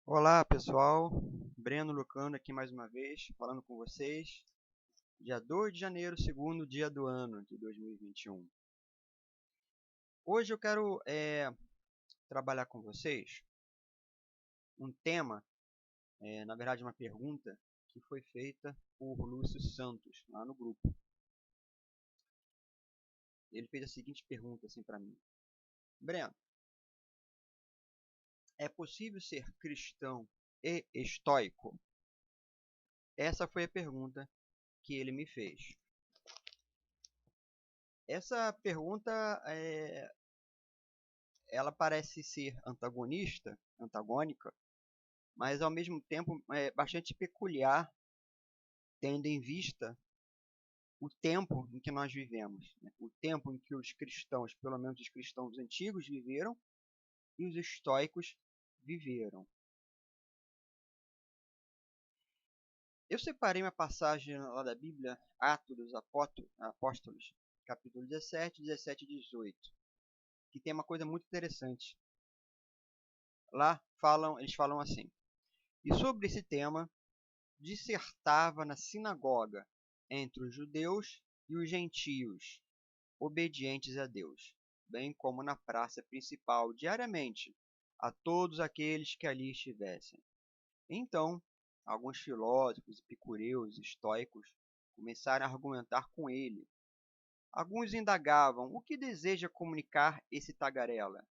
Olá pessoal, Breno Lucano aqui mais uma vez, falando com vocês. Dia 2 de janeiro, segundo dia do ano de 2021. Hoje eu quero trabalhar com vocês um tema, na verdade uma pergunta, que foi feita por Lúcio Santos, lá no grupo. Ele fez a seguinte pergunta assim para mim: Breno, é possível ser cristão e estoico? Essa foi a pergunta que ele me fez. Essa pergunta ela parece ser antagônica, mas ao mesmo tempo é bastante peculiar, tendo em vista o tempo em que nós vivemos, né? O tempo em que os cristãos, pelo menos os cristãos antigos, viveram e os estoicos viveram. Eu separei uma passagem lá da Bíblia, Atos dos Apóstolos, capítulo 17, 17 e 18, que tem uma coisa muito interessante. Lá eles falam assim: e sobre esse tema dissertava na sinagoga entre os judeus e os gentios, obedientes a Deus, bem como na praça principal, diariamente, a todos aqueles que ali estivessem. Então, alguns filósofos, epicureus, estoicos, começaram a argumentar com ele. Alguns indagavam: o que deseja comunicar esse tagarela?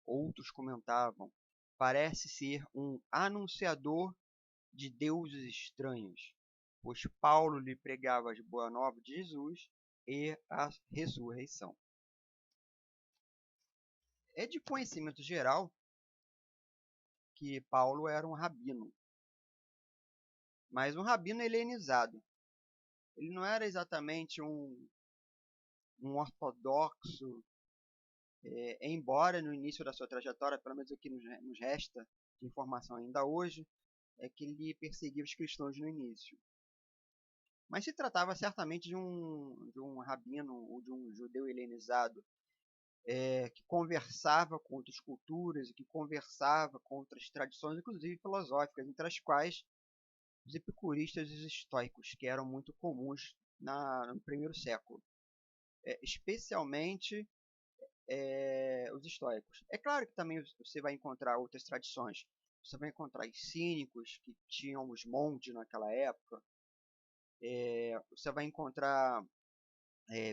Outros comentavam: parece ser um anunciador de deuses estranhos, pois Paulo lhe pregava as boas novas de Jesus e a ressurreição. É de conhecimento geral que Paulo era um rabino, mas um rabino helenizado. Ele não era exatamente um ortodoxo, embora no início da sua trajetória, pelo menos o que nos resta de informação ainda hoje, é que ele perseguia os cristãos no início. Mas se tratava certamente de um rabino ou de um judeu helenizado, que conversava com outras culturas e que conversava com outras tradições, inclusive filosóficas, entre as quais os epicuristas e os estoicos, que eram muito comuns no primeiro século, especialmente os estoicos. É claro que também você vai encontrar outras tradições. Você vai encontrar os cínicos, que tinham os montes naquela época. Você vai encontrar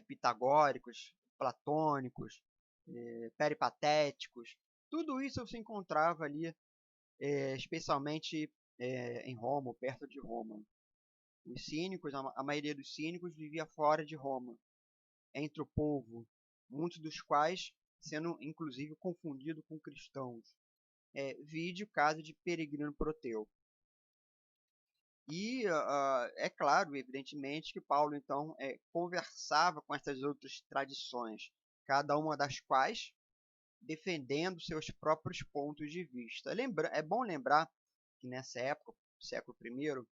pitagóricos, platônicos, peripatéticos. Tudo isso você encontrava ali, especialmente em Roma, perto de Roma. Os cínicos, a maioria dos cínicos vivia fora de Roma, entre o povo, muitos dos quais sendo inclusive confundido com cristãos. Vide o caso de Peregrino Proteu. E é claro, evidentemente, que Paulo então conversava com essas outras tradições, cada uma das quais defendendo seus próprios pontos de vista. É bom lembrar que nessa época, século I,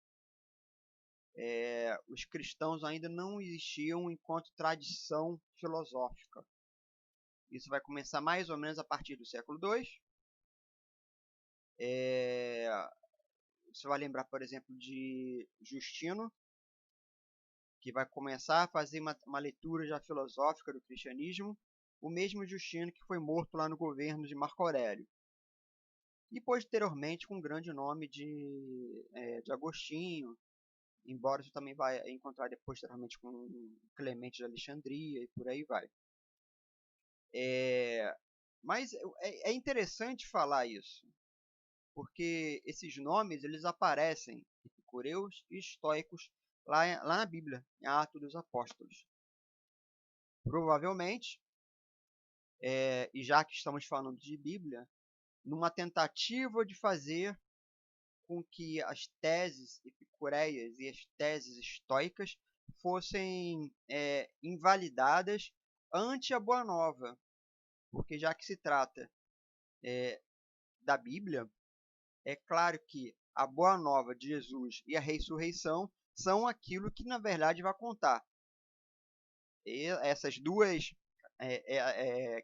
os cristãos ainda não existiam enquanto tradição filosófica. Isso vai começar mais ou menos a partir do século II. Você vai lembrar, por exemplo, de Justino, que vai começar a fazer uma leitura já filosófica do cristianismo, o mesmo Justino que foi morto lá no governo de Marco Aurélio. E posteriormente com o grande nome de Agostinho, embora você também vai encontrar posteriormente com Clemente de Alexandria e por aí vai. Mas é interessante falar isso, porque esses nomes eles aparecem, epicureus e estoicos, lá na Bíblia, em Atos dos Apóstolos. Provavelmente, e já que estamos falando de Bíblia, numa tentativa de fazer com que as teses epicureias e as teses estoicas fossem invalidadas ante a Boa Nova, porque já que se trata da Bíblia, é claro que a Boa Nova de Jesus e a ressurreição são aquilo que na verdade vai contar. E essas duas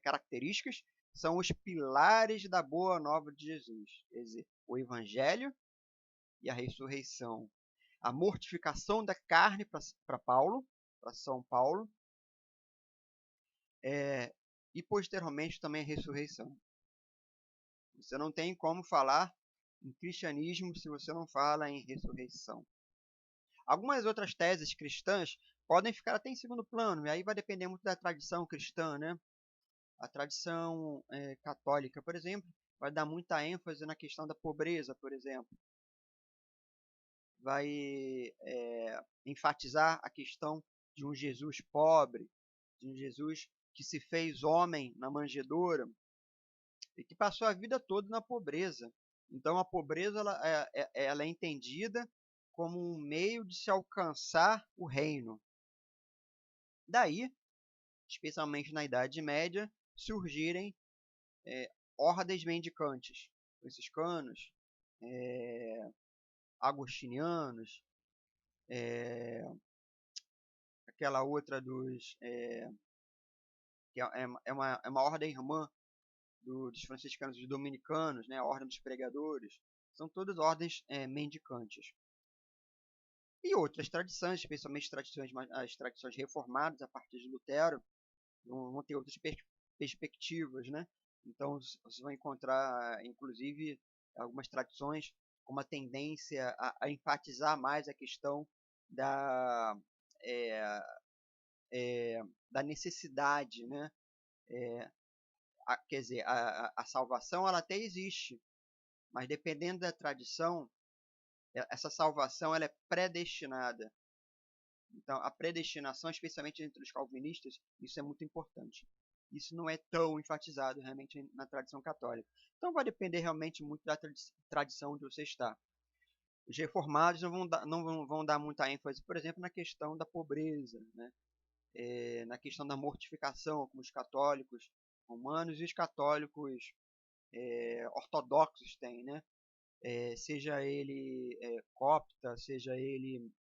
características são os pilares da boa nova de Jesus. Quer dizer, o Evangelho e a ressurreição. A mortificação da carne para Paulo, para São Paulo, e posteriormente também a ressurreição. Você não tem como falar em cristianismo se você não fala em ressurreição. Algumas outras teses cristãs podem ficar até em segundo plano, e aí vai depender muito da tradição cristã, né? A tradição católica, por exemplo, vai dar muita ênfase na questão da pobreza, por exemplo. Vai enfatizar a questão de um Jesus pobre, de um Jesus que se fez homem na manjedoura e que passou a vida toda na pobreza. Então a pobreza ela é entendida como um meio de se alcançar o reino. Daí, especialmente na Idade Média, surgirem ordens mendicantes, franciscanos, agostinianos, aquela outra que é uma ordem irmã dos franciscanos e dominicanos, né, a ordem dos pregadores, são todas ordens mendicantes. E outras tradições, especialmente as tradições reformadas a partir de Lutero, vão ter outras perspectivas, né? Então, você vai encontrar, inclusive, algumas tradições com uma tendência a enfatizar mais a questão da, da necessidade, né? Quer dizer, a salvação ela até existe, mas dependendo da tradição, essa salvação ela é predestinada. Então, a predestinação, especialmente entre os calvinistas, isso é muito importante. Isso não é tão enfatizado realmente na tradição católica. Então, vai depender realmente muito da tradição onde você está. Os reformados não vão dar muita ênfase, por exemplo, na questão da pobreza, né? Na questão da mortificação, como os católicos romanos e os católicos ortodoxos têm, né? Seja ele copta, seja ele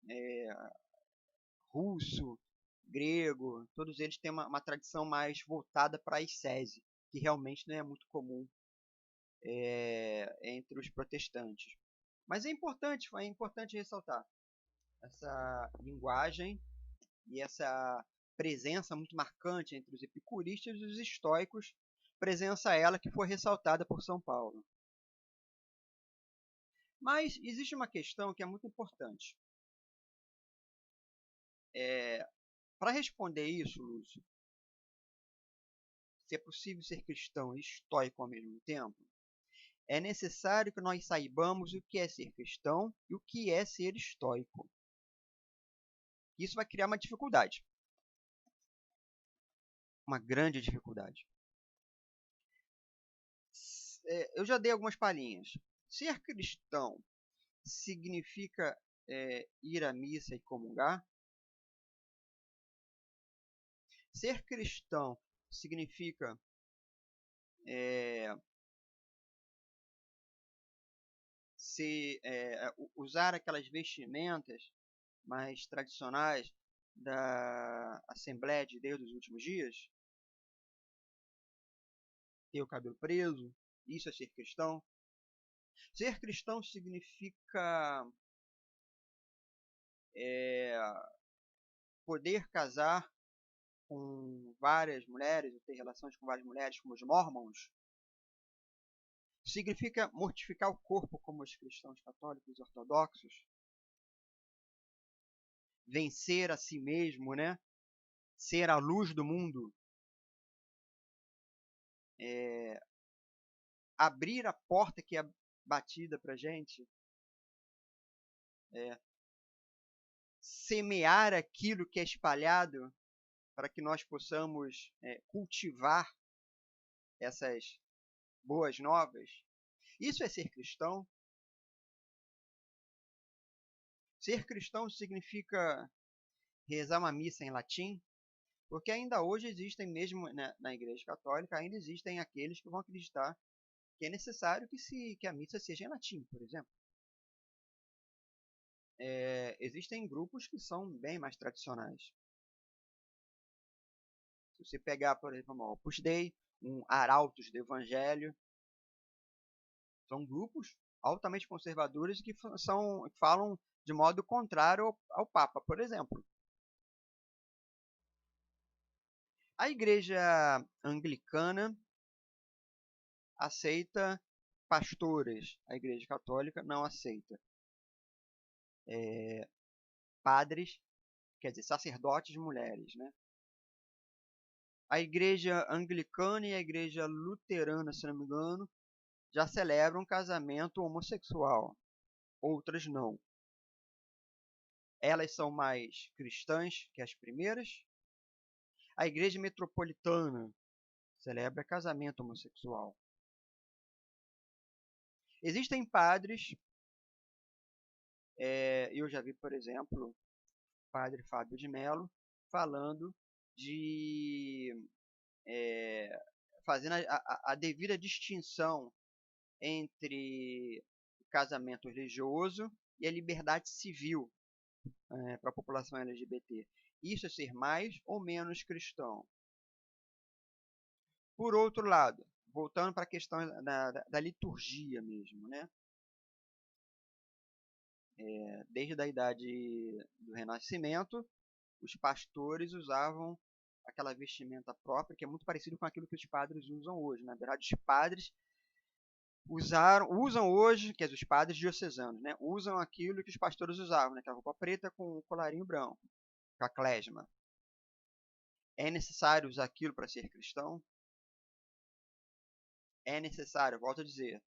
russo, grego, todos eles têm uma tradição mais voltada para a ascese, que realmente não é muito comum entre os protestantes. Mas é importante ressaltar essa linguagem e essa presença muito marcante entre os epicuristas e os estoicos, presença ela que foi ressaltada por São Paulo. Mas existe uma questão que é muito importante. Para responder isso, Lúcio, se é possível ser cristão e estoico ao mesmo tempo, é necessário que nós saibamos o que é ser cristão e o que é ser estoico. Isso vai criar uma dificuldade. Uma grande dificuldade. Eu já dei algumas palhinhas. Ser cristão significa ir à missa e comungar? Ser cristão significa usar aquelas vestimentas mais tradicionais da Assembleia de Deus dos últimos dias? Ter o cabelo preso? Isso é ser cristão? Ser cristão significa poder casar com várias mulheres, ou ter relações com várias mulheres, como os mormons? Significa mortificar o corpo, como os cristãos católicos ortodoxos? Vencer a si mesmo, né? Ser a luz do mundo? Abrir a porta que é batida para a gente? Semear aquilo que é espalhado para que nós possamos cultivar essas boas novas? Isso é ser cristão? Ser cristão significa rezar uma missa em latim? Porque ainda hoje existem, mesmo na Igreja Católica, ainda existem aqueles que vão acreditar que é necessário que a missa seja em latim, por exemplo. Existem grupos que são bem mais tradicionais. Se você pegar, por exemplo, o Opus Dei, arautos do evangelho. São grupos altamente conservadores que falam de modo contrário ao Papa, por exemplo. A Igreja Anglicana aceita pastores, a Igreja Católica não aceita. Padres, quer dizer, sacerdotes mulheres, né? A Igreja Anglicana e a Igreja Luterana, se não me engano, já celebram casamento homossexual. Outras não. Elas são mais cristãs que as primeiras. A Igreja Metropolitana celebra casamento homossexual. Existem padres, eu já vi, por exemplo, o padre Fábio de Mello falando de fazendo a devida distinção entre o casamento religioso e a liberdade civil para a população LGBT. Isso é ser mais ou menos cristão. Por outro lado, voltando para a questão da liturgia mesmo, né? Desde a idade do Renascimento, os pastores usavam aquela vestimenta própria, que é muito parecido com aquilo que os padres usam hoje. Na verdade, os padres usam hoje, quer dizer, os padres diocesanos, né? Usam aquilo que os pastores usavam, né? Aquela roupa preta com o colarinho branco, com a klezma. É necessário usar aquilo para ser cristão? É necessário, volto a dizer,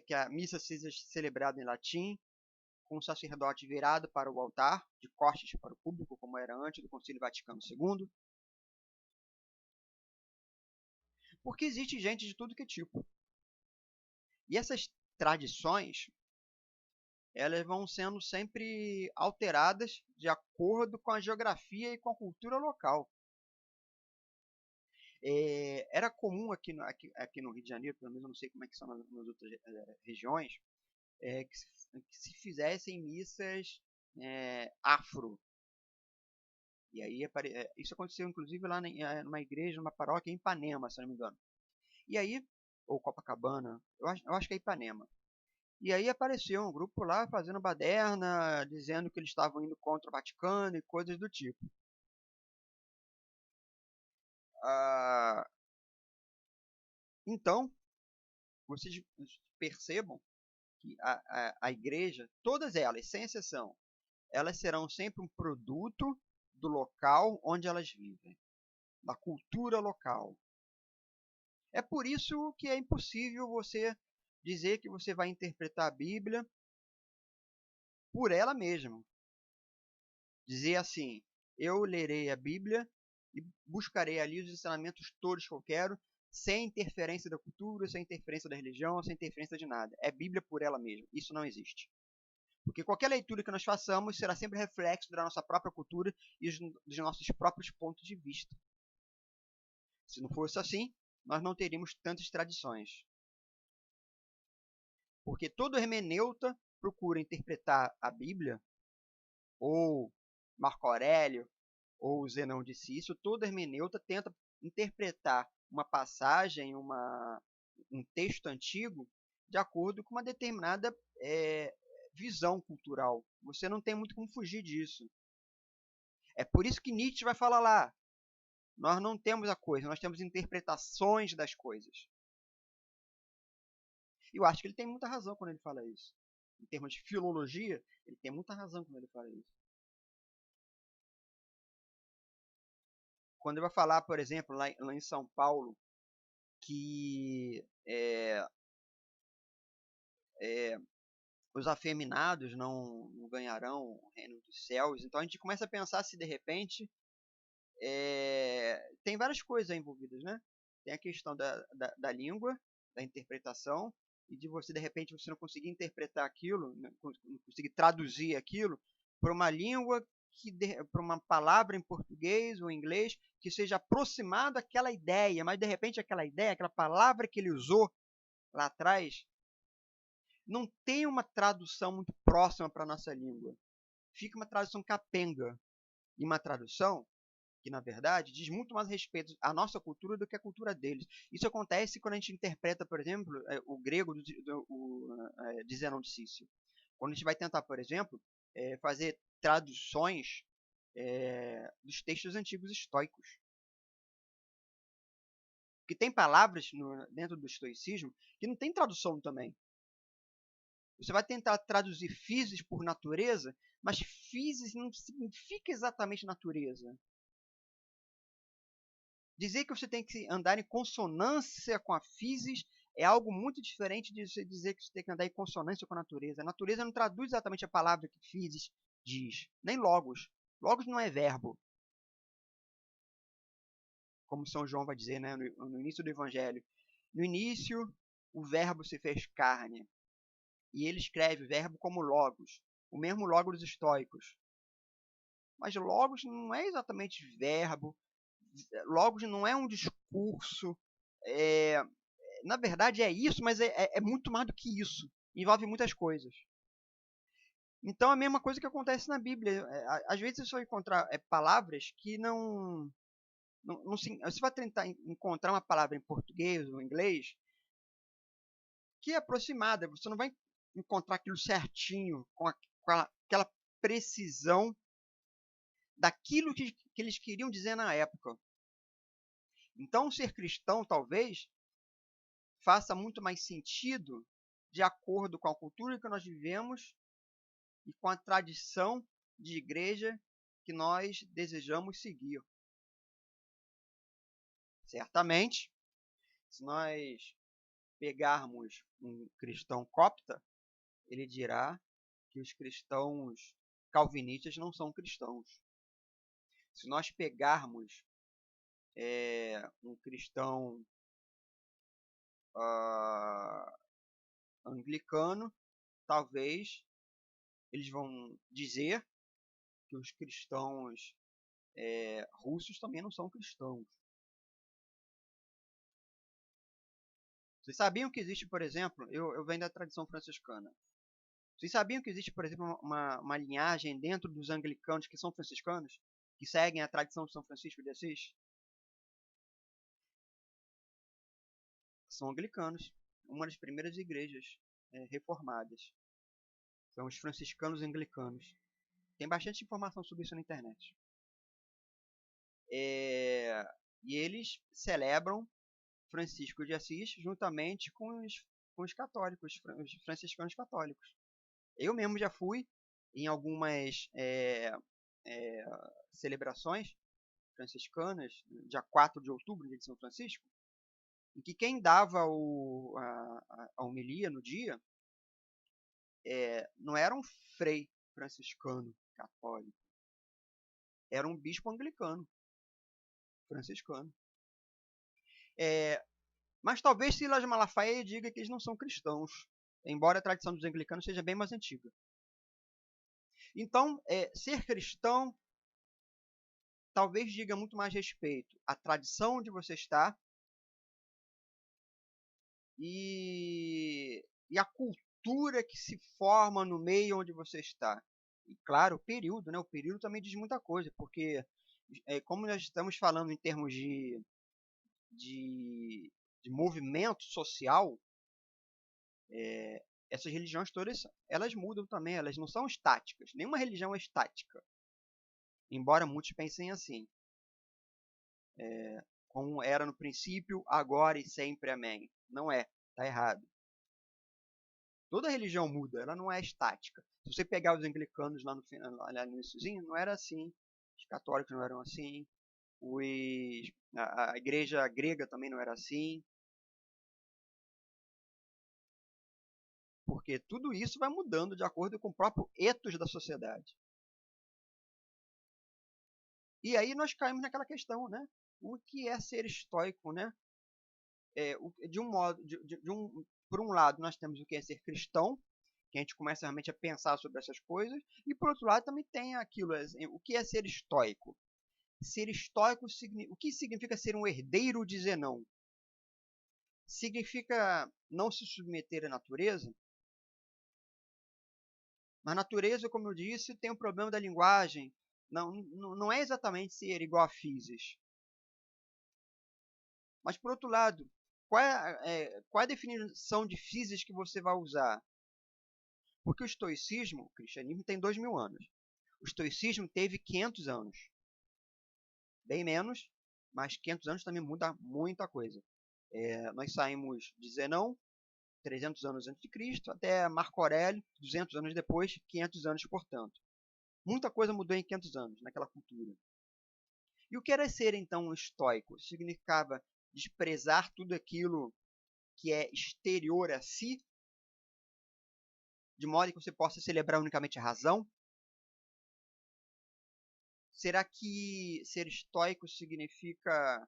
que a missa seja celebrada em latim, com o sacerdote virado para o altar, de costas para o público, como era antes do Concílio Vaticano II. Porque existe gente de tudo que é tipo. E essas tradições, elas vão sendo sempre alteradas de acordo com a geografia e com a cultura local. Era comum aqui no Rio de Janeiro, pelo menos eu não sei como é que são nas outras regiões, que se fizessem missas afro. E aí isso aconteceu inclusive lá numa igreja, numa paróquia em Ipanema, se não me engano. E aí, ou Copacabana, eu acho que é Ipanema. E aí apareceu um grupo lá fazendo baderna, dizendo que eles estavam indo contra o Vaticano e coisas do tipo. Então, vocês percebam que a igreja, todas elas, sem exceção, elas serão sempre um produto do local onde elas vivem, da cultura local. É por isso que é impossível você dizer que você vai interpretar a Bíblia por ela mesma. Dizer assim, eu lerei a Bíblia e buscarei ali os ensinamentos todos que eu quero, sem interferência da cultura, sem interferência da religião, sem interferência de nada. É Bíblia por ela mesma. Isso não existe. Porque qualquer leitura que nós façamos será sempre reflexo da nossa própria cultura e dos nossos próprios pontos de vista. Se não fosse assim, nós não teríamos tantas tradições. Porque todo hermeneuta procura interpretar a Bíblia, ou Marco Aurélio, ou Zenão de Cício, todo hermeneuta tenta interpretar uma passagem, um texto antigo, de acordo com uma determinada visão cultural. Você não tem muito como fugir disso. É por isso que Nietzsche vai falar lá, nós não temos a coisa, nós temos interpretações das coisas. E eu acho que ele tem muita razão quando ele fala isso. Em termos de filologia, ele tem muita razão quando ele fala isso. Quando ele vai falar, por exemplo, lá em São Paulo, que os afeminados não ganharão o reino dos céus, então a gente começa a pensar se de repente tem várias coisas envolvidas, né? Tem a questão da língua, da interpretação, e de você, de repente, você não conseguir interpretar aquilo, não conseguir traduzir aquilo para uma língua, para uma palavra em português ou em inglês, que seja aproximado daquela ideia, mas de repente aquela ideia, aquela palavra que ele usou lá atrás, não tem uma tradução muito próxima para a nossa língua. Fica uma tradução capenga. E uma tradução que na verdade diz muito mais respeito à nossa cultura do que à cultura deles. Isso acontece quando a gente interpreta, por exemplo, o grego de Zenão de Cício. Quando a gente vai tentar, por exemplo, fazer traduções dos textos antigos estoicos. Porque tem palavras dentro do estoicismo que não tem tradução também. Você vai tentar traduzir physis por natureza, mas physis não significa exatamente natureza. Dizer que você tem que andar em consonância com a physis é algo muito diferente de você dizer que você tem que andar em consonância com a natureza. A natureza não traduz exatamente a palavra que physis diz, nem logos. Logos não é verbo, como São João vai dizer, né, no início do Evangelho. No início, o verbo se fez carne. E ele escreve verbo como logos, o mesmo logo dos estoicos. Mas logos não é exatamente verbo, logos não é um discurso. Na verdade é isso, mas é muito mais do que isso. Envolve muitas coisas. Então, a mesma coisa que acontece na Bíblia. Às vezes você vai encontrar palavras que não você vai tentar encontrar uma palavra em português ou em inglês que é aproximada. Você não vai encontrar aquilo certinho, com aquela precisão daquilo que eles queriam dizer na época. Então, ser cristão, talvez, faça muito mais sentido de acordo com a cultura que nós vivemos e com a tradição de igreja que nós desejamos seguir. Certamente, se nós pegarmos um cristão copta, ele dirá que os cristãos calvinistas não são cristãos. Se nós pegarmos um cristão anglicano, talvez eles vão dizer que os cristãos russos também não são cristãos. Vocês sabiam que existe, por exemplo, eu venho da tradição franciscana. Vocês sabiam que existe, por exemplo, uma linhagem dentro dos anglicanos que são franciscanos, que seguem a tradição de São Francisco de Assis? São anglicanos, uma das primeiras igrejas reformadas. São os franciscanos anglicanos. Tem bastante informação sobre isso na internet. E eles celebram Francisco de Assis juntamente com os católicos, os franciscanos católicos. Eu mesmo já fui em algumas celebrações franciscanas, dia 4 de outubro, dia de São Francisco, em que quem dava a homilia no dia não era um frei franciscano católico, era um bispo anglicano franciscano. Mas talvez Silas Malafaia diga que eles não são cristãos, embora a tradição dos anglicanos seja bem mais antiga. Então, ser cristão talvez diga muito mais respeito à tradição onde você está e a cultura que se forma no meio onde você está. E claro, o período, né? O período também diz muita coisa, porque como nós estamos falando em termos de movimento social, essas religiões todas, elas mudam também, elas não são estáticas. Nenhuma religião é estática. Embora muitos pensem assim. Como era no princípio, agora e sempre, amém. Não é, está errado. Toda religião muda, ela não é estática. Se você pegar os anglicanos lá no iníciozinho, não era assim. Os católicos não eram assim. A igreja grega também não era assim. Porque tudo isso vai mudando de acordo com o próprio ethos da sociedade. E aí nós caímos naquela questão, né? O que é ser estoico, né? Por um lado, nós temos o que é ser cristão, que a gente começa realmente a pensar sobre essas coisas, e por outro lado também tem aquilo, o que é ser estoico? Ser estoico, o que significa ser um herdeiro de Zenão? Significa não se submeter à natureza? Mas a natureza, como eu disse, tem um problema da linguagem. Não é exatamente ser igual a physis. Mas, por outro lado, qual é a definição de physis que você vai usar? Porque o estoicismo, o cristianismo, tem 2000 anos. O estoicismo teve 500 anos. Bem menos, mas 500 anos também muda muita coisa. Nós saímos de Zenão, 300 anos antes de Cristo, até Marco Aurélio, 200 anos depois, 500 anos, portanto. Muita coisa mudou em 500 anos, naquela cultura. E o que era ser, então, um estoico? Significava desprezar tudo aquilo que é exterior a si, de modo que você possa celebrar unicamente a razão? Será que ser estoico significa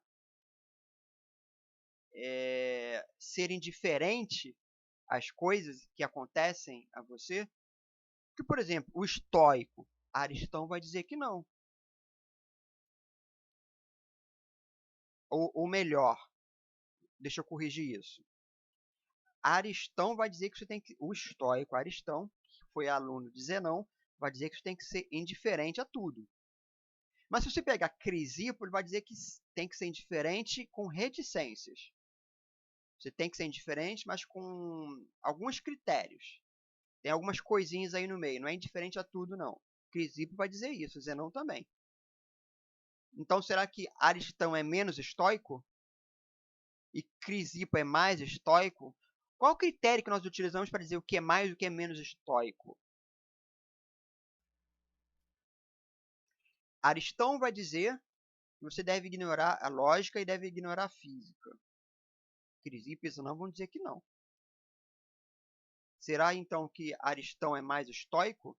ser indiferente às coisas que acontecem a você? Porque, por exemplo, o estoico, Aristão vai dizer que não. Ou melhor, deixa eu corrigir isso. Aristão vai dizer que você tem que. O estoico Aristão, que foi aluno de Zenão, vai dizer que você tem que ser indiferente a tudo. Mas se você pegar Crisipo, ele vai dizer que tem que ser indiferente com reticências. Você tem que ser indiferente, mas com alguns critérios. Tem algumas coisinhas aí no meio. Não é indiferente a tudo, não. Crisipo vai dizer isso, Zenão também. Então, será que Aristão é menos estoico? E Crisipo é mais estoico? Qual o critério que nós utilizamos para dizer o que é mais e o que é menos estoico? Aristão vai dizer que você deve ignorar a lógica e deve ignorar a física. Crisipo e Zenão vão dizer que não. Será então que Aristão é mais estoico?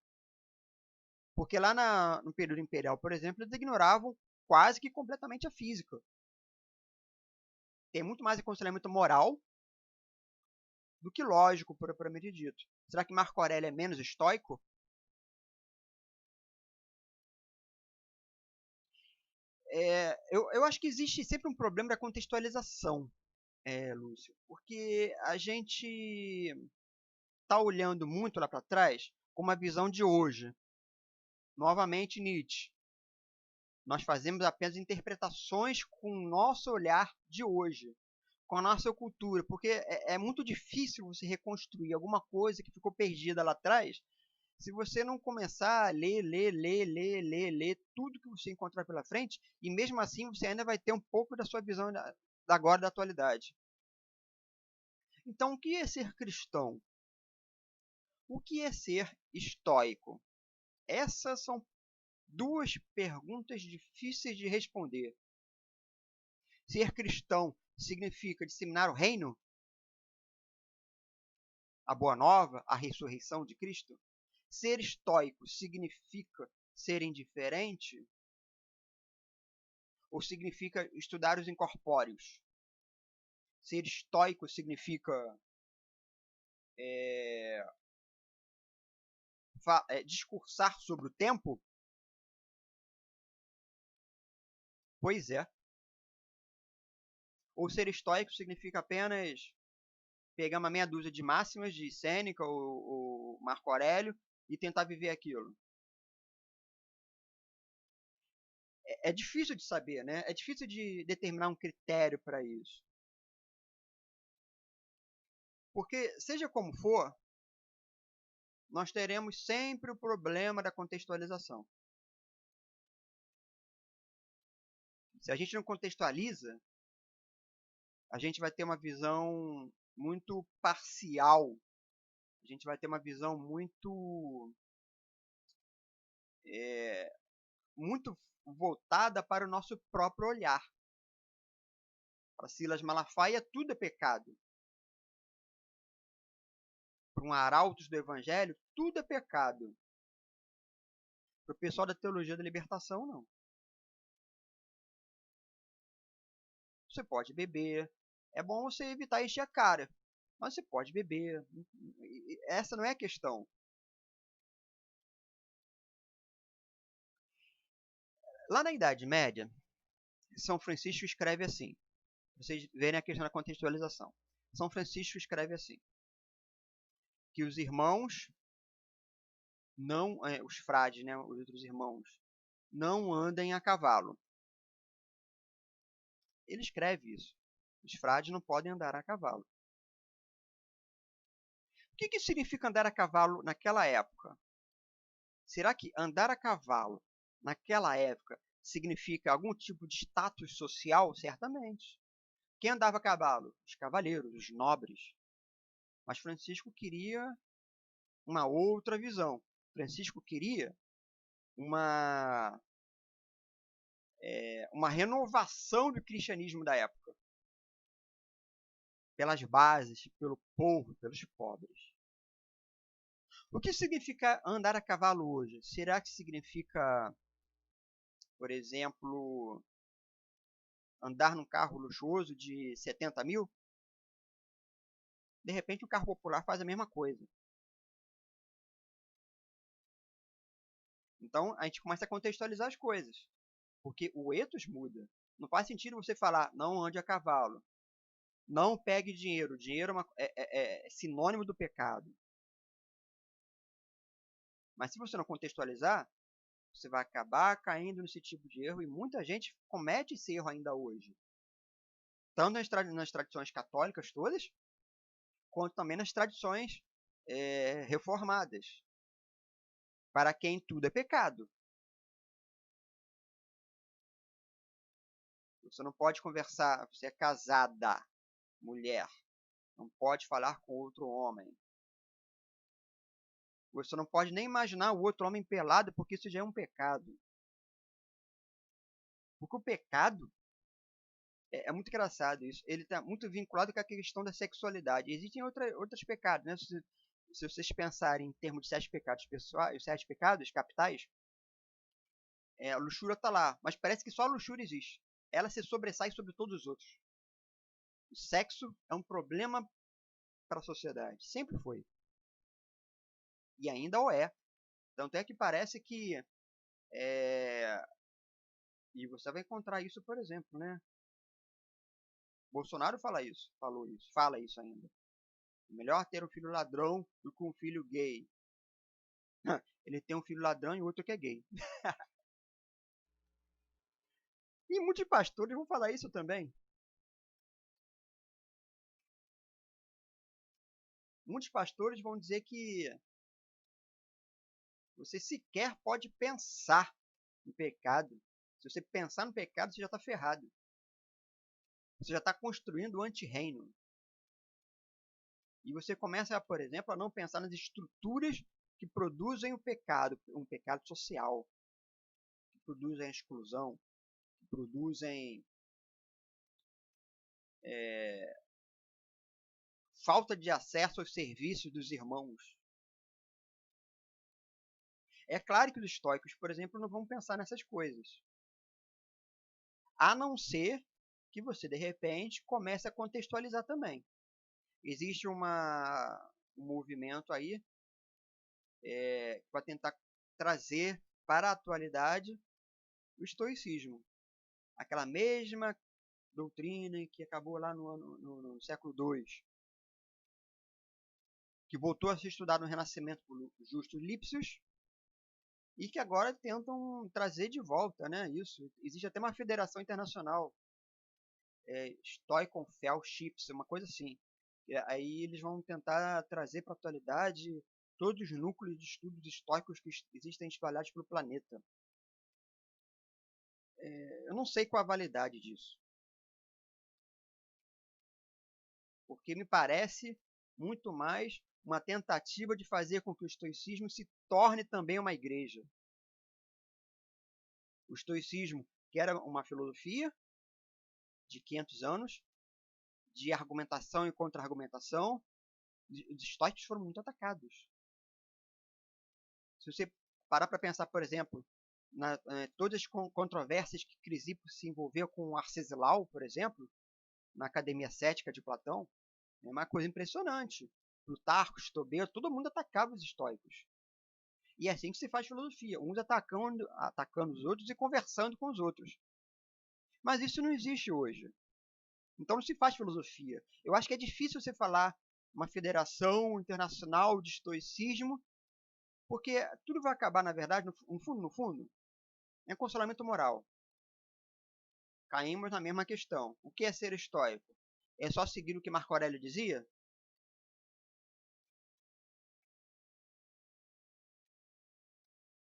Porque lá no período imperial, por exemplo, eles ignoravam quase que completamente a física. Tem muito mais aconselhamento moral do que lógico, propriamente dito. Será que Marco Aurélio é menos estoico? Eu acho que existe sempre um problema da contextualização, Lúcio, porque a gente está olhando muito lá para trás com uma visão de hoje. Novamente, Nietzsche. Nós fazemos apenas interpretações com o nosso olhar de hoje, com a nossa cultura, porque é muito difícil você reconstruir alguma coisa que ficou perdida lá atrás se você não começar a ler tudo que você encontrar pela frente, e mesmo assim você ainda vai ter um pouco da sua visão da agora, da atualidade. Então, o que é ser cristão? O que é ser estoico? Essas são duas perguntas difíceis de responder. Ser cristão significa disseminar o reino? A boa nova? A ressurreição de Cristo? Ser estoico significa ser indiferente? Ou significa estudar os incorpóreos? Ser estoico significa discursar sobre o tempo? Pois é. Ou ser estoico significa apenas pegar uma meia dúzia de máximas de Sêneca ou Marco Aurélio e tentar viver aquilo? É difícil de saber, né? É difícil de determinar um critério para isso. Porque, seja como for, nós teremos sempre o problema da contextualização. Se a gente não contextualiza, a gente vai ter uma visão muito parcial. A gente vai ter uma visão muito voltada para o nosso próprio olhar. Para Silas Malafaia, tudo é pecado. Para um arautos do evangelho, tudo é pecado. Para o pessoal da teologia da libertação, não. Você pode beber. É bom você evitar encher a cara. Mas você pode beber. Essa não é a questão. Lá na Idade Média, São Francisco escreve assim. Vocês verem a questão da contextualização. São Francisco escreve assim. Que os irmãos, não os frades, né, os outros irmãos, não andem a cavalo. Ele escreve isso. Os frades não podem andar a cavalo. O que significa andar a cavalo naquela época? Será que andar a cavalo naquela época significa algum tipo de status social? Certamente. Quem andava a cavalo? Os cavaleiros, os nobres. Mas Francisco queria uma outra visão. Francisco queria uma renovação do cristianismo da época. Pelas bases, pelo povo, pelos pobres. O que significa andar a cavalo hoje? Será que significa, por exemplo, andar num carro luxuoso de 70 mil? De repente, um carro popular faz a mesma coisa. Então, a gente começa a contextualizar as coisas. Porque o ethos muda. Não faz sentido você falar, não ande a cavalo. Não pegue dinheiro. Dinheiro é sinônimo do pecado. Mas se você não contextualizar, você vai acabar caindo nesse tipo de erro. E muita gente comete esse erro ainda hoje. Tanto nas tradições católicas todas, quanto também nas tradições reformadas. Para quem tudo é pecado. Você não pode conversar, você é casada, mulher. Não pode falar com outro homem. Você não pode nem imaginar o outro homem pelado, porque isso já é um pecado. Porque o pecado é muito engraçado isso. Ele está muito vinculado com a questão da sexualidade. Existem outros pecados, né? Se vocês pensarem em termos de 7 pecados pessoais, os 7 pecados capitais, a luxúria está lá. Mas parece que só a luxúria existe. Ela se sobressai sobre todos os outros. O sexo é um problema para a sociedade. Sempre foi. E ainda o é. Tanto é que parece que e você vai encontrar isso, por exemplo, né? Bolsonaro fala isso ainda. É melhor ter um filho ladrão do que um filho gay. Ele tem um filho ladrão e outro que é gay. E muitos pastores vão falar isso também. Muitos pastores vão dizer que você sequer pode pensar no pecado. Se você pensar no pecado, você já está ferrado. Você já está construindo o anti-reino. E você começa, por exemplo, a não pensar nas estruturas que produzem o pecado, um pecado social, que produzem a exclusão, que produzem falta de acesso aos serviços dos irmãos. É claro que os estoicos, por exemplo, não vão pensar nessas coisas. A não ser que você, de repente, comece a contextualizar também. Existe um movimento aí para tentar trazer para a atualidade o estoicismo. Aquela mesma doutrina que acabou lá no século II, que voltou a ser estudado no Renascimento por Justo Lipsius, e que agora tentam trazer de volta, né? Isso. Existe até uma federação internacional, Stoical Fellowships, uma coisa assim. Aí eles vão tentar trazer para a atualidade todos os núcleos de estudos estoicos que existem espalhados pelo planeta. Eu não sei qual a validade disso. Porque me parece muito mais uma tentativa de fazer com que o estoicismo se torne também uma igreja. O estoicismo, que era uma filosofia de 500 anos, de argumentação e contra-argumentação, os estoicos foram muito atacados. Se você parar para pensar, por exemplo, todas as controvérsias que Crisipo se envolveu com Arcesilau, por exemplo, na Academia Cética de Platão, é uma coisa impressionante. Plutarco, Estobeu, todo mundo atacava os estoicos. E é assim que se faz filosofia, uns atacando os outros e conversando com os outros. Mas isso não existe hoje. Então não se faz filosofia. Eu acho que é difícil você falar uma federação internacional de estoicismo, porque tudo vai acabar, na verdade, no fundo, Em consolamento moral, caímos na mesma questão. O que é ser estoico? É só seguir o que Marco Aurélio dizia?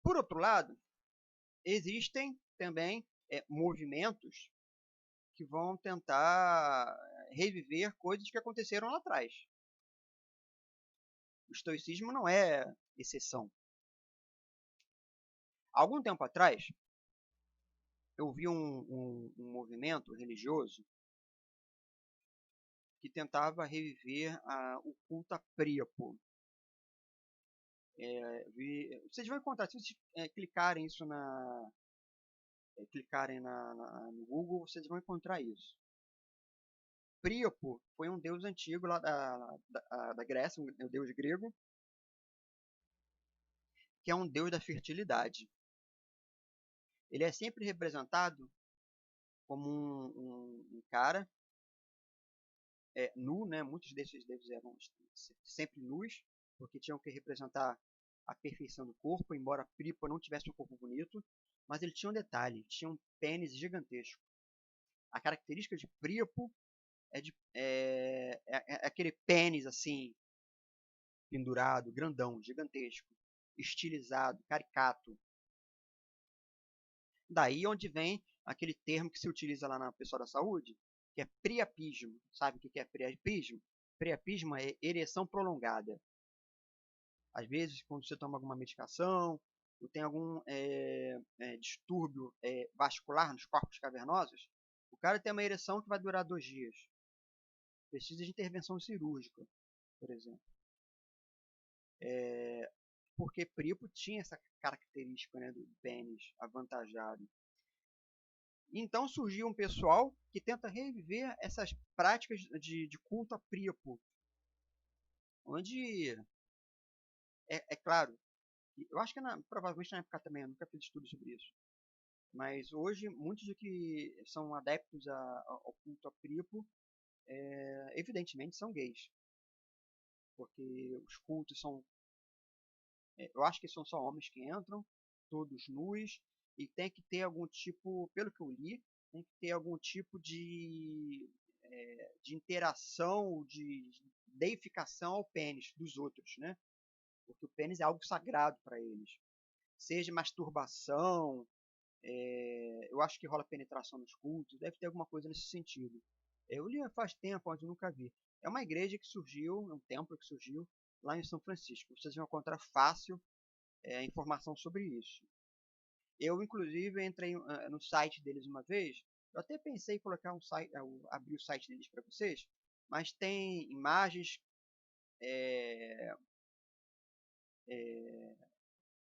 Por outro lado, existem também movimentos que vão tentar reviver coisas que aconteceram lá atrás. O estoicismo não é exceção. Algum tempo atrás, eu vi um movimento religioso que tentava reviver o culto a Príapo. Vocês vão encontrar, se vocês clicarem isso clicarem no Google, vocês vão encontrar isso. Príapo foi um deus antigo lá da Grécia, um deus grego, que é um deus da fertilidade. Ele é sempre representado como um cara nu, né? Muitos desses deuses eram sempre nus, porque tinham que representar a perfeição do corpo, embora Príapo não tivesse um corpo bonito, mas ele tinha um detalhe, tinha um pênis gigantesco. A característica de Príapo é aquele pênis assim, pendurado, grandão, gigantesco, estilizado, caricato. Daí onde vem aquele termo que se utiliza lá na pessoa da saúde, que é priapismo. Sabe o que é priapismo? Priapismo é ereção prolongada. Às vezes, quando você toma alguma medicação, ou tem algum distúrbio vascular nos corpos cavernosos, o cara tem uma ereção que vai durar 2 dias. Precisa de intervenção cirúrgica, por exemplo. Porque Príapo tinha essa característica, né, do pênis avantajado. Então surgiu um pessoal que tenta reviver essas práticas de culto a Príapo, onde claro, eu acho que provavelmente na época também, eu nunca fiz estudo sobre isso, mas hoje muitos de que são adeptos ao culto a Príapo, evidentemente são gays, porque os cultos são, eu acho que são só homens que entram, todos nus, e tem que ter algum tipo, pelo que eu li, tem que ter algum tipo de interação, de deificação ao pênis dos outros, né? Porque o pênis é algo sagrado para eles. Seja masturbação, eu acho que rola penetração nos cultos, deve ter alguma coisa nesse sentido. Eu li faz tempo, onde eu nunca vi. É uma igreja que surgiu, é um templo que surgiu lá em São Francisco. Vocês vão encontrar fácil informação sobre isso. Eu, inclusive, entrei no site deles uma vez. Eu até pensei em colocar um site, abrir o site deles para vocês, mas tem imagens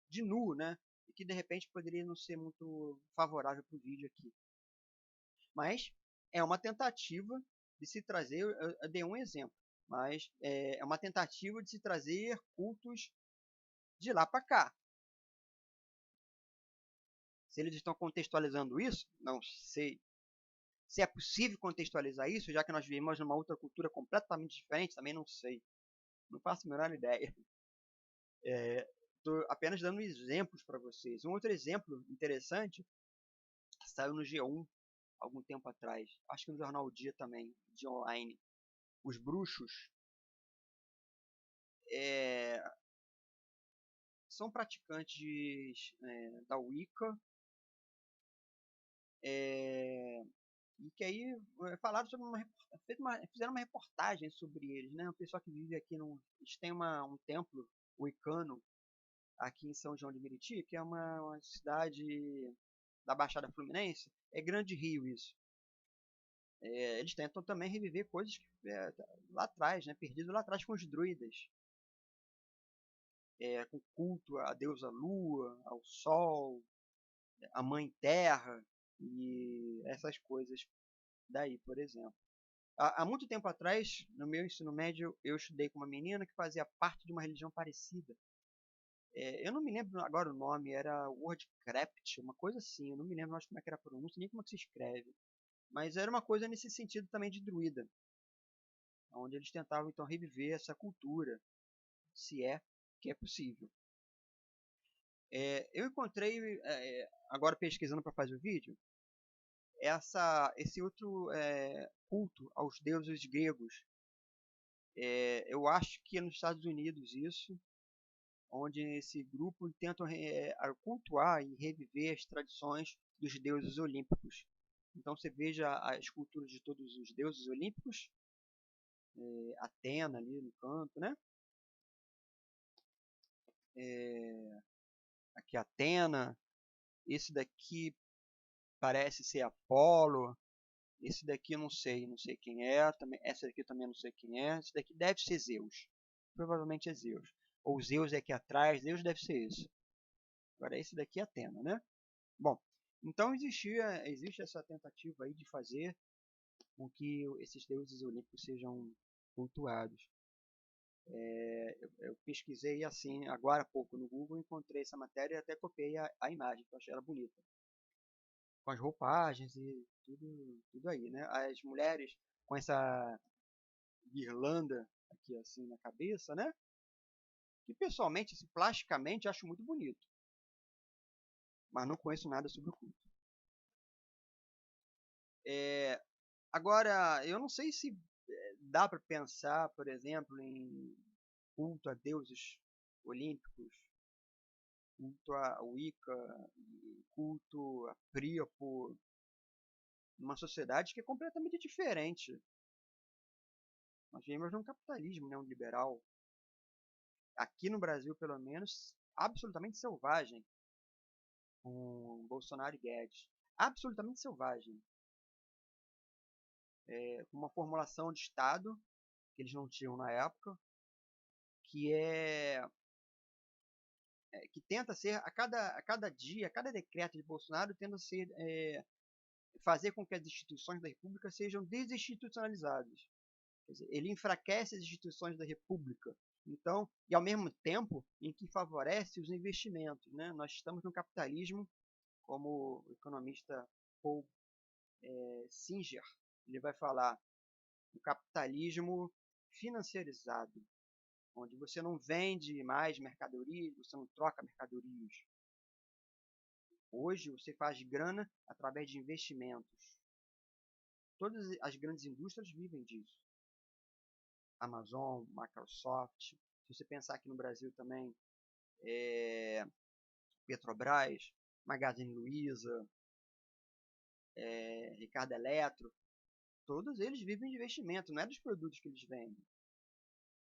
de nu, né? E que de repente poderia não ser muito favorável para o vídeo aqui. Mas é uma tentativa de se trazer, eu dei um exemplo, mas é uma tentativa de se trazer cultos de lá para cá. Se eles estão contextualizando isso, não sei. Se é possível contextualizar isso, já que nós vivemos numa outra cultura completamente diferente, também não sei. Não faço a menor ideia. Estou apenas dando exemplos para vocês. Um outro exemplo interessante saiu no G1 algum tempo atrás. Acho que no jornal O Dia também, de online. Os bruxos são praticantes da Wicca, e que aí falaram sobre fizeram uma reportagem sobre eles, né? O pessoal que vive aqui eles têm um templo wiccano aqui em São João de Meriti, que é uma cidade da Baixada Fluminense, é Grande Rio isso. Eles tentam também reviver coisas lá atrás, né? Perdido lá atrás com os druidas, com culto à deusa Lua, ao Sol, à Mãe Terra e essas coisas daí, por exemplo. Há muito tempo atrás, no meu ensino médio, eu estudei com uma menina que fazia parte de uma religião parecida. Eu não me lembro agora o nome, era Wordcraft, uma coisa assim, eu não me lembro mais como é que era a pronúncia, nem como é que se escreve. Mas era uma coisa nesse sentido também de druida, onde eles tentavam então reviver essa cultura, se é que é possível. Eu encontrei, agora pesquisando para fazer o vídeo, esse outro culto aos deuses gregos. Eu acho que é nos Estados Unidos isso, onde esse grupo tenta cultuar e reviver as tradições dos deuses olímpicos. Então você veja as esculturas de todos os deuses olímpicos, Atena ali no canto, né? Aqui Atena, esse daqui parece ser Apolo, esse daqui eu não sei quem é, também, essa daqui eu também não sei quem é, esse daqui deve ser Zeus, provavelmente é Zeus, ou Zeus é aqui atrás, Zeus deve ser esse. Agora esse daqui é Atena, né? Bom, então existe essa tentativa aí de fazer com que esses deuses olímpicos sejam cultuados. Eu pesquisei assim agora há pouco no Google, encontrei essa matéria e até copiei a imagem, que eu achei ela bonita. Com as roupagens e tudo aí, né? As mulheres com essa guirlanda aqui assim na cabeça, né? Que pessoalmente, assim, plasticamente, acho muito bonito. Mas não conheço nada sobre o culto. Agora, eu não sei se dá para pensar, por exemplo, em culto a deuses olímpicos, culto a Wicca, culto a Príapo, numa sociedade que é completamente diferente. Nós vivemos num capitalismo neoliberal, aqui no Brasil, pelo menos, absolutamente selvagem, com Bolsonaro e Guedes. Absolutamente selvagem. Com uma formulação de Estado, que eles não tinham na época, que que tenta ser, a cada dia, a cada decreto de Bolsonaro, tenta ser, fazer com que as instituições da República sejam desinstitucionalizadas. Quer dizer, ele enfraquece as instituições da República. Então, e ao mesmo tempo em que favorece os investimentos, né? Nós estamos no capitalismo, como o economista Paul Singer, ele vai falar, o capitalismo financiarizado, onde você não vende mais mercadorias, você não troca mercadorias. Hoje você faz grana através de investimentos. Todas as grandes indústrias vivem disso. Amazon, Microsoft, se você pensar aqui no Brasil também, Petrobras, Magazine Luiza, Ricardo Eletro, todos eles vivem de investimento, não é dos produtos que eles vendem.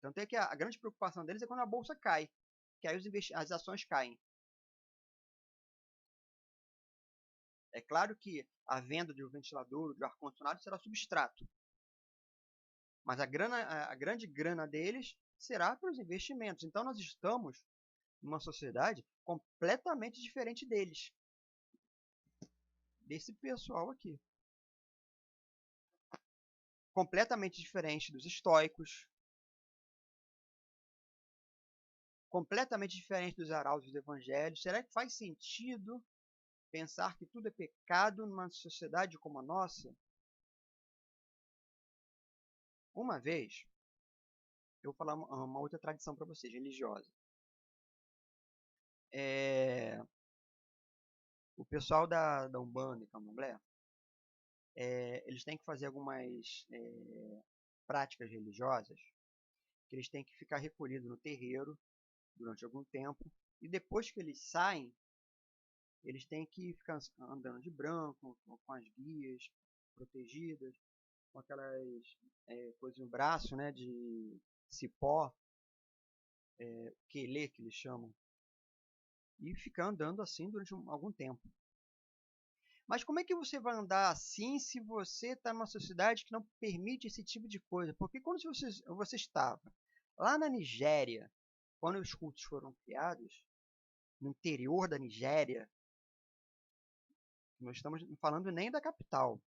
Tanto é que a grande preocupação deles é quando a bolsa cai, que aí as ações caem. É claro que a venda de um ventilador, de um ar-condicionado será substrato, mas a grande grana deles será para os investimentos. Então nós estamos numa sociedade completamente diferente deles, desse pessoal aqui. Completamente diferente dos estoicos, completamente diferente dos arautos do evangelho. Será que faz sentido pensar que tudo é pecado numa sociedade como a nossa? Uma vez, eu vou falar uma outra tradição para vocês, religiosa. O pessoal da Umbanda e Candomblé, eles têm que fazer algumas práticas religiosas, que eles têm que ficar recolhidos no terreiro durante algum tempo, e depois que eles saem, eles têm que ficar andando de branco, com as guias protegidas, com aquelas coisas no braço, né, de cipó, quelê que eles chamam, e ficar andando assim durante algum tempo. Mas como é que você vai andar assim se você está numa sociedade que não permite esse tipo de coisa? Porque quando você estava lá na Nigéria, quando os cultos foram criados, no interior da Nigéria, nós estamos falando nem da capital,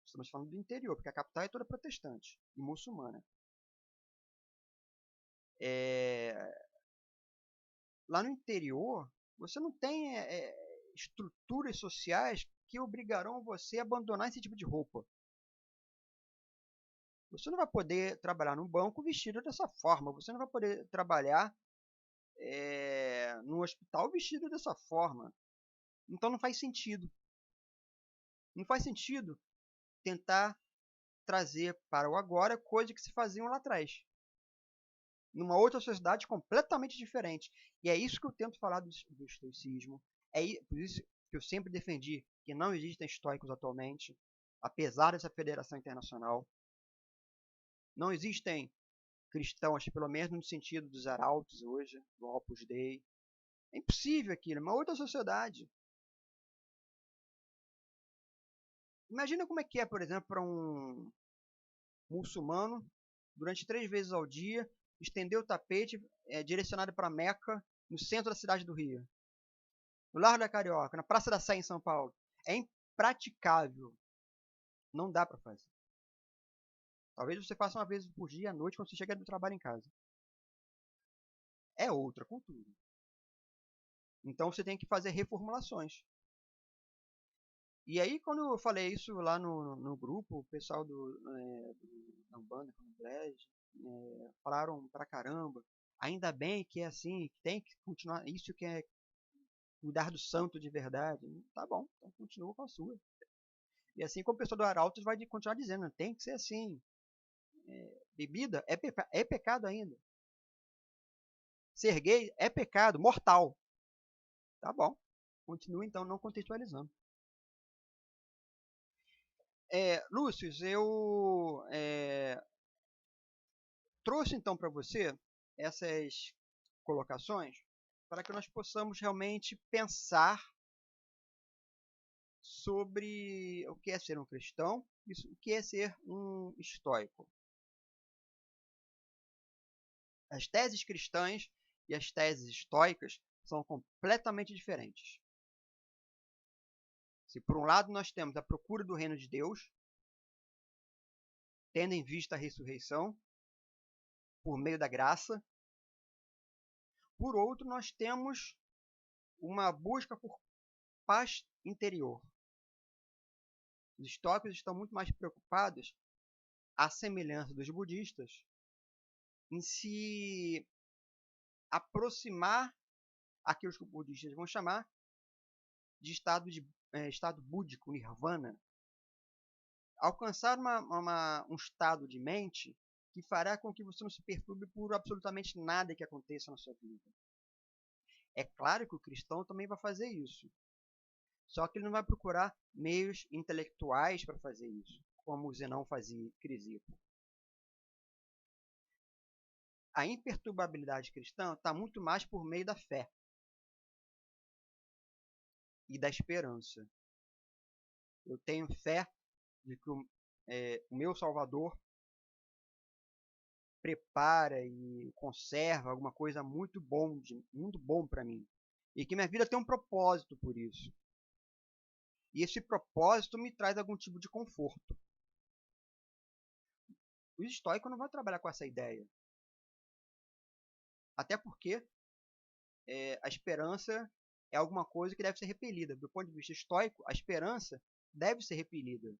estamos falando do interior, porque a capital é toda protestante e muçulmana. Lá no interior, você não tem estruturas sociais que obrigarão você a abandonar esse tipo de roupa. Você não vai poder trabalhar num banco vestido dessa forma. Você não vai poder trabalhar no hospital vestido dessa forma. Então não faz sentido. Não faz sentido tentar trazer para o agora coisas que se faziam lá atrás, numa outra sociedade completamente diferente. E é isso que eu tento falar do estoicismo. Por isso que eu sempre defendi que não existem estoicos atualmente, apesar dessa federação internacional. Não existem cristãos, pelo menos no sentido dos arautos hoje, do Opus Dei. É impossível aquilo, é uma outra sociedade. Imagina como é que é, por exemplo, para um muçulmano, durante 3 vezes ao dia, estender o tapete direcionado para Meca, no centro da cidade do Rio, no Largo da Carioca, na Praça da Sé, em São Paulo. É impraticável. Não dá para fazer. Talvez você faça uma vez por dia, à noite, quando você chega do trabalho em casa. É outra cultura. Então você tem que fazer reformulações. E aí, quando eu falei isso lá no grupo, o pessoal da Umbanda, falaram pra caramba. Ainda bem que é assim, que tem que continuar. Isso que é cuidar do santo de verdade. Tá bom, então continua com a sua. E assim como o pessoal do Arautos vai continuar dizendo, tem que ser assim. Bebida é pecado ainda. Ser gay é pecado, mortal. Tá bom, continua então não contextualizando. Lúcio, eu trouxe então para você essas colocações para que nós possamos realmente pensar sobre o que é ser um cristão e o que é ser um estoico. As teses cristãs e as teses estoicas são completamente diferentes. Se por um lado nós temos a procura do reino de Deus, tendo em vista a ressurreição, por meio da graça, por outro nós temos uma busca por paz interior. Os estoicos estão muito mais preocupados, à semelhança dos budistas, em se aproximar aquilo que os budistas vão chamar de estado búdico, nirvana. Alcançar um estado de mente que fará com que você não se perturbe por absolutamente nada que aconteça na sua vida. É claro que o cristão também vai fazer isso. Só que ele não vai procurar meios intelectuais para fazer isso, como o Zenão fazia, Crisipo. A imperturbabilidade cristã está muito mais por meio da fé e da esperança. Eu tenho fé de que o meu Salvador prepara e conserva alguma coisa muito bom para mim. E que minha vida tem um propósito por isso. E esse propósito me traz algum tipo de conforto. O estoico não vai trabalhar com essa ideia. Até porque a esperança é alguma coisa que deve ser repelida. Do ponto de vista estoico, a esperança deve ser repelida.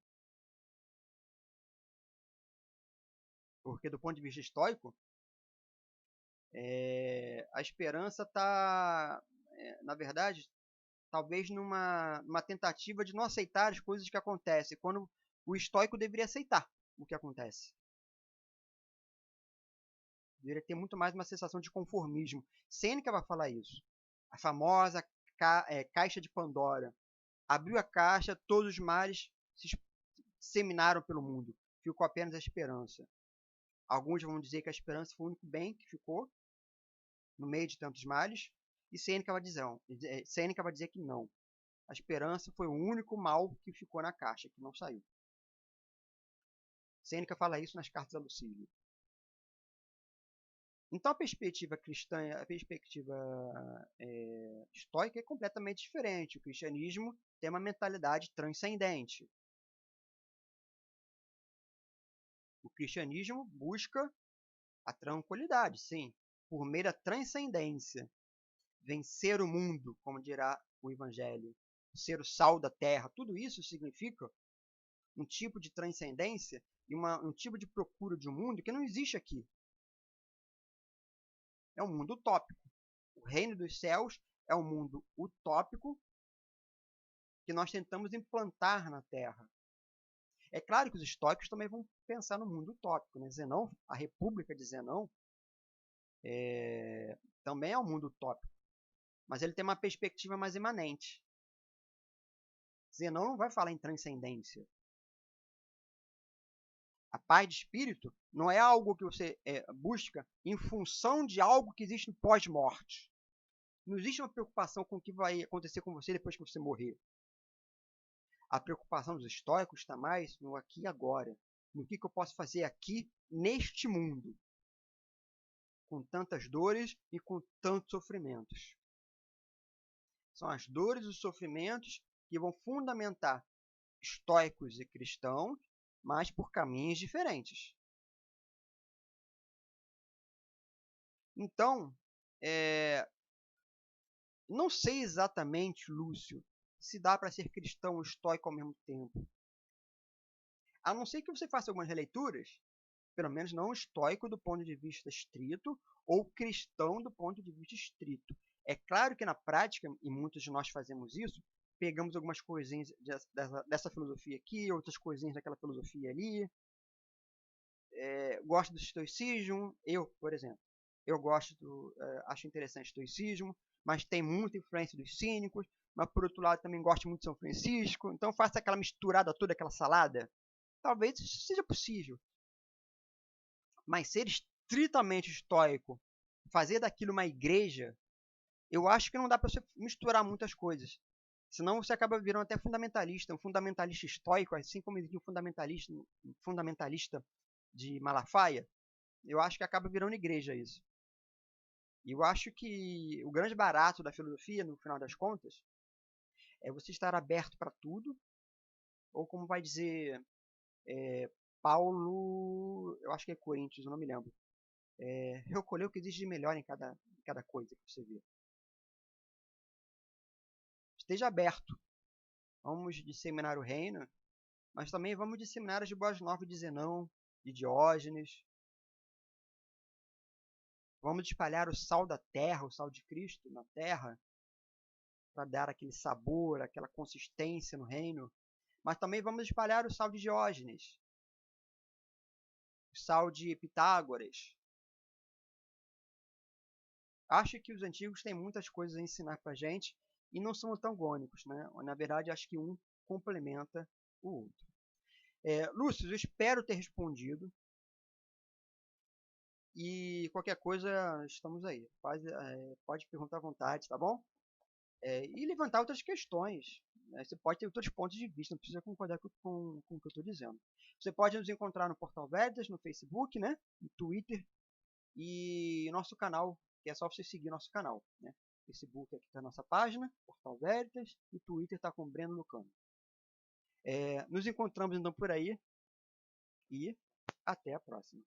Porque do ponto de vista estoico, a esperança está, na verdade, talvez numa tentativa de não aceitar as coisas que acontecem, quando o estoico deveria aceitar o que acontece. Deveria ter muito mais uma sensação de conformismo. Sêneca vai falar isso. A famosa caixa de Pandora. Abriu a caixa, todos os males se disseminaram pelo mundo. Ficou apenas a esperança. Alguns vão dizer que a esperança foi o único bem que ficou no meio de tantos males. E Sêneca vai dizer que não. A esperança foi o único mal que ficou na caixa, que não saiu. Sêneca fala isso nas cartas a Lucílio. Então a perspectiva cristã, a perspectiva estoica é completamente diferente. O cristianismo tem uma mentalidade transcendente. O cristianismo busca a tranquilidade, sim, por meio da transcendência. Vencer o mundo, como dirá o Evangelho. Ser o sal da terra. Tudo isso significa um tipo de transcendência e um tipo de procura de um mundo que não existe aqui. É um mundo utópico. O reino dos céus é um mundo utópico que nós tentamos implantar na Terra. É claro que os estoicos também vão pensar no mundo utópico, né? Zenão, a República de Zenão, também é um mundo utópico, mas ele tem uma perspectiva mais imanente. Zenão não vai falar em transcendência. A paz de espírito não é algo que você busca em função de algo que existe no pós-morte. Não existe uma preocupação com o que vai acontecer com você depois que você morrer. A preocupação dos estoicos está mais no aqui e agora. No que eu posso fazer aqui, neste mundo. Com tantas dores e com tantos sofrimentos. São as dores e os sofrimentos que vão fundamentar estoicos e cristãos, mas por caminhos diferentes. Então, não sei exatamente, Lúcio, se dá para ser cristão e estoico ao mesmo tempo. A não ser que você faça algumas releituras, pelo menos não estoico do ponto de vista estrito, ou cristão do ponto de vista estrito. É claro que na prática, e muitos de nós fazemos isso, pegamos algumas coisinhas dessa filosofia aqui, outras coisinhas daquela filosofia ali. Gosto do estoicismo, eu, por exemplo. Eu acho interessante o estoicismo, mas tem muita influência dos cínicos, mas por outro lado também gosto muito de São Francisco, então faço aquela misturada toda, aquela salada. Talvez isso seja possível. Mas ser estritamente estoico, fazer daquilo uma igreja, eu acho que não dá para você misturar muitas coisas. Senão você acaba virando até fundamentalista, um fundamentalista estoico, assim como existe um fundamentalista de Malafaia. Eu acho que acaba virando igreja isso. E eu acho que o grande barato da filosofia, no final das contas, é você estar aberto para tudo, ou como vai dizer Paulo, eu acho que é Coríntios, eu não me lembro. Recolher o que existe de melhor em cada coisa que você vê. Esteja aberto. Vamos disseminar o reino, mas também vamos disseminar as boas novas de Zenão, de Diógenes. Vamos espalhar o sal da terra, o sal de Cristo na terra, para dar aquele sabor, aquela consistência no reino. Mas também vamos espalhar o sal de Diógenes, o sal de Pitágoras. Acho que os antigos têm muitas coisas a ensinar para a gente e não são antagônicos, né? Na verdade, acho que um complementa o outro. Lúcio, eu espero ter respondido. E qualquer coisa, estamos aí. Pode perguntar à vontade, tá bom? E levantar outras questões. Você pode ter outros pontos de vista, não precisa concordar com o que eu estou dizendo. Você pode nos encontrar no Portal Veritas, no Facebook, né? No Twitter e nosso canal, que é só você seguir nosso canal. Né? Facebook aqui está a nossa página, Portal Veritas, e Twitter está com o Breno Lucano. Nos encontramos então por aí e até a próxima.